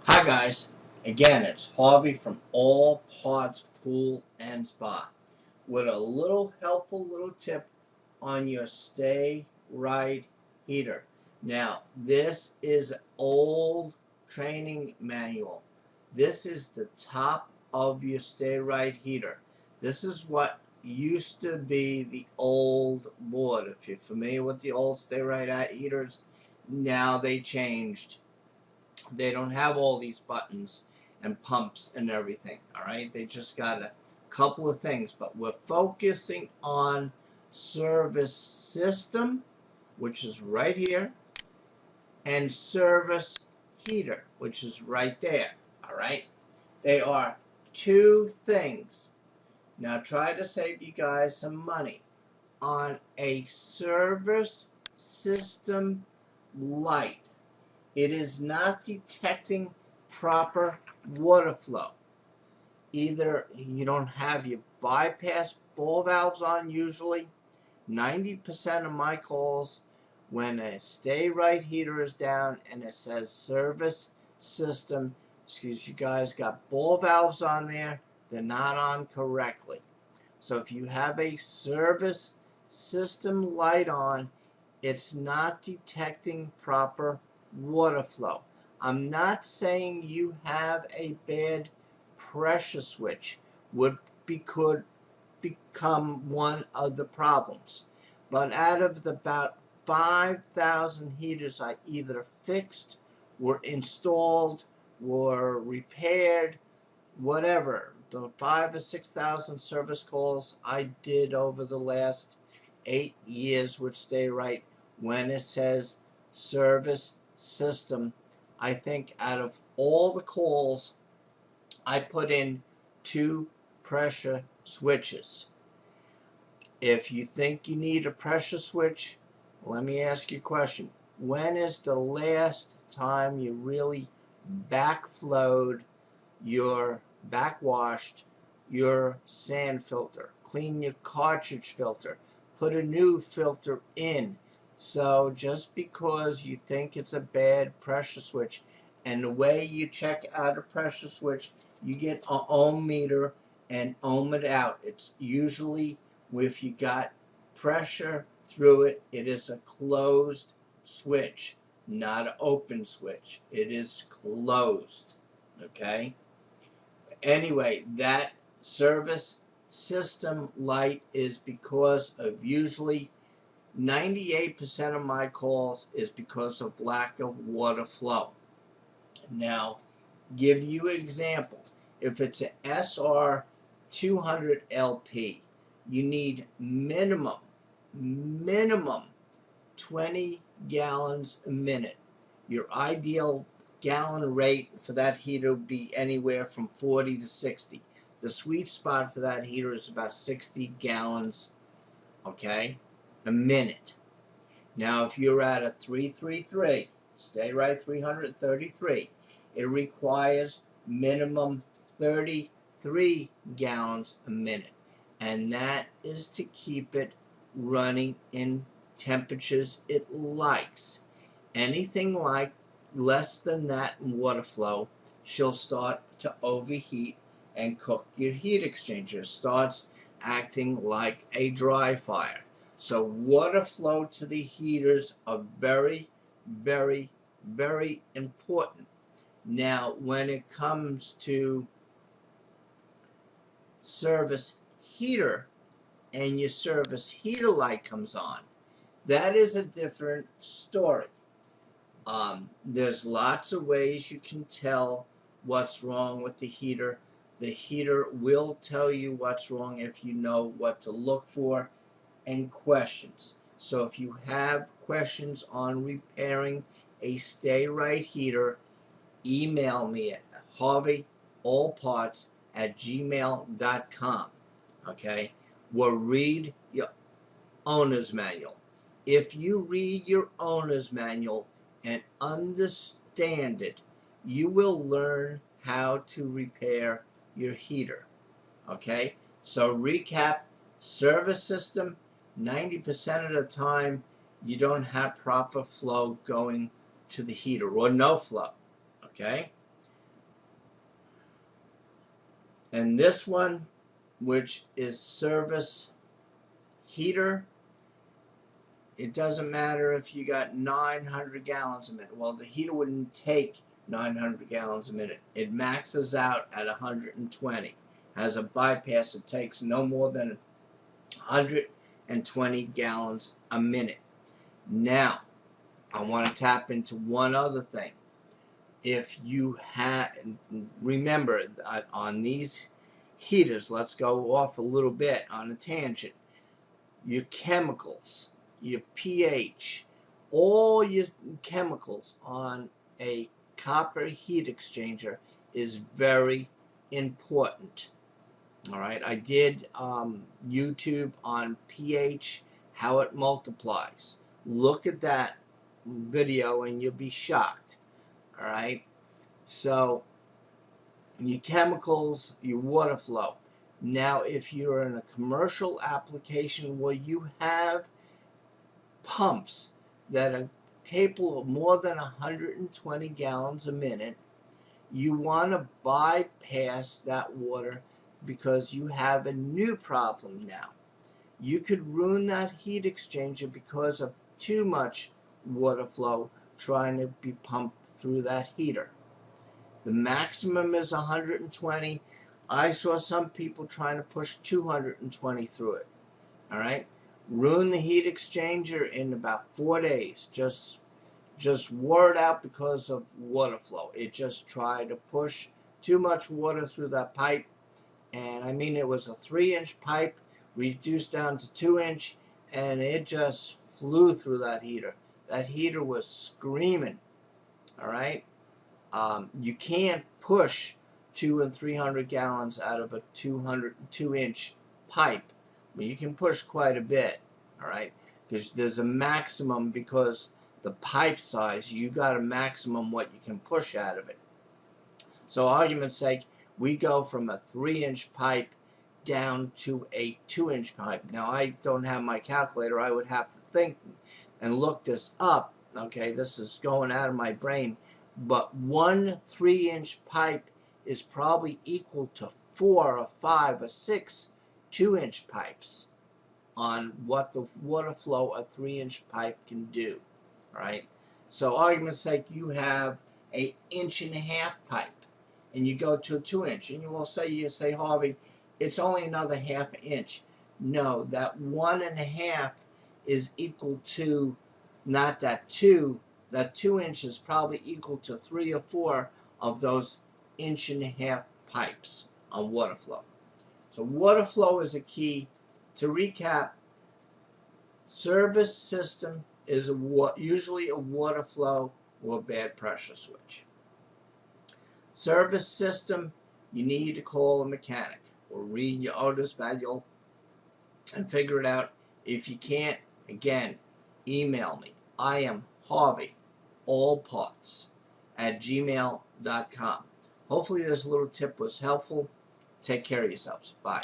Hi guys, again it's Harvey from All Parts Pool and Spa with a little helpful little tip on your Stay Right heater. Now this is an old training manual. This is the top of your Stay Right heater. This is what used to be the old board. If you're familiar with the old Stay Right heaters, now they changed. They don't have all these buttons and pumps and everything. All right, they just got a couple of things, but we're focusing on service system, which is right here, and service heater, which is right there. All right, they are two things. Now try to save you guys some money on a service system light. It is not detecting proper water flow. Either you don't have your bypass ball valves on usually. 90% of my calls when a Stay Right heater is down and it says service system, excuse you guys, got ball valves on there, they're not on correctly. So if you have a service system light on, it's not detecting proper water flow. I'm not saying you have a bad pressure switch could become one of the problems. But out of the about 5,000 heaters I either fixed, were installed, were repaired, whatever, the 5 or 6,000 service calls I did over the last 8 years would Stay Right. When it says service system, I think out of all the calls, I put in 2 pressure switches. If you think you need a pressure switch, let me ask you a question. When is the last time you really backflowed your backwashed your sand filter, clean your cartridge filter, put a new filter in? So just because you think it's a bad pressure switch, and the way you check out a pressure switch, you get an ohm meter and ohm it out. It's usually, if you got pressure through it, it is a closed switch, not an open switch. It is closed. Okay? Anyway, that service system light is because of usually 98% of my calls is because of lack of water flow. Now, give you an example. If it's an SR 200 LP, you need minimum 20 gallons a minute. Your ideal gallon rate for that heater would be anywhere from 40 to 60. The sweet spot for that heater is about 60 gallons, okay, a minute. Now, if you're at a 333, Stay Right 333, it requires minimum 33 gallons a minute. And that is to keep it running in temperatures it likes. Anything like less than that in water flow, she'll start to overheat and cook your heat exchanger. It starts acting like a dry fire. So water flow to the heaters are very, very, very important. Now, when it comes to service heater and your service heater light comes on, that is a different story. There's lots of ways you can tell what's wrong with the heater. The heater will tell you what's wrong if you know what to look for and questions. So if you have questions on repairing a Stay Right heater, email me at harveyallparts@gmail.com. Okay? Or read your owner's manual. If you read your owner's manual and understand it, you will learn how to repair your heater. Okay? So recap, service system, 90% of the time you don't have proper flow going to the heater or no flow. Okay? And this one, which is service heater, it doesn't matter if you got 900 gallons a minute. Well, the heater wouldn't take 900 gallons a minute. It maxes out at 120. Has a bypass that takes no more than 120 gallons a minute. Now, I want to tap into one other thing. If you remember on these heaters, let's go off a little bit on a tangent. Your chemicals, your pH, all your chemicals on a copper heat exchanger is very important. All right, I did YouTube on pH, how it multiplies. Look at that video and you'll be shocked. All right, so your chemicals, your water flow. Now, if you're in a commercial application where you have pumps that are capable of more than 120 gallons a minute, you want to bypass that water because you have a new problem now. You could ruin that heat exchanger because of too much water flow trying to be pumped through that heater. The maximum is 120. I saw some people trying to push 220 through it. All right, ruin the heat exchanger in about 4 days. Just wore it out because of water flow. It just tried to push too much water through that pipe, and I mean it was a 3-inch pipe reduced down to 2-inch, and it just flew through that heater. That heater was screaming. All right, you can't push 200 and 300 gallons out of a 202-inch pipe. I mean, you can push quite a bit. All right, because there's a maximum, because the pipe size, you got a maximum what you can push out of it. So argument's sake, we go from a 3-inch pipe down to a 2-inch pipe. Now, I don't have my calculator. I would have to think and look this up. Okay, this is going out of my brain. But one 3-inch pipe is probably equal to 4 or 5 or 6 2-inch pipes on what the water flow a 3-inch pipe can do. All right, so argument's sake, you have a 1.5-inch pipe and you go to a 2-inch, and you say, Harvey, it's only another 1/2 inch. No, that 1.5 is equal to, not that 2, that 2-inch is probably equal to 3 or 4 of those 1.5-inch pipes on water flow. So water flow is a key. To recap, service system is usually a water flow or a bad pressure switch. Service system, you need to call a mechanic or read your owner's manual and figure it out. If you can't, again, email me. I am Harveyallparts@gmail.com. Hopefully this little tip was helpful. Take care of yourselves. Bye.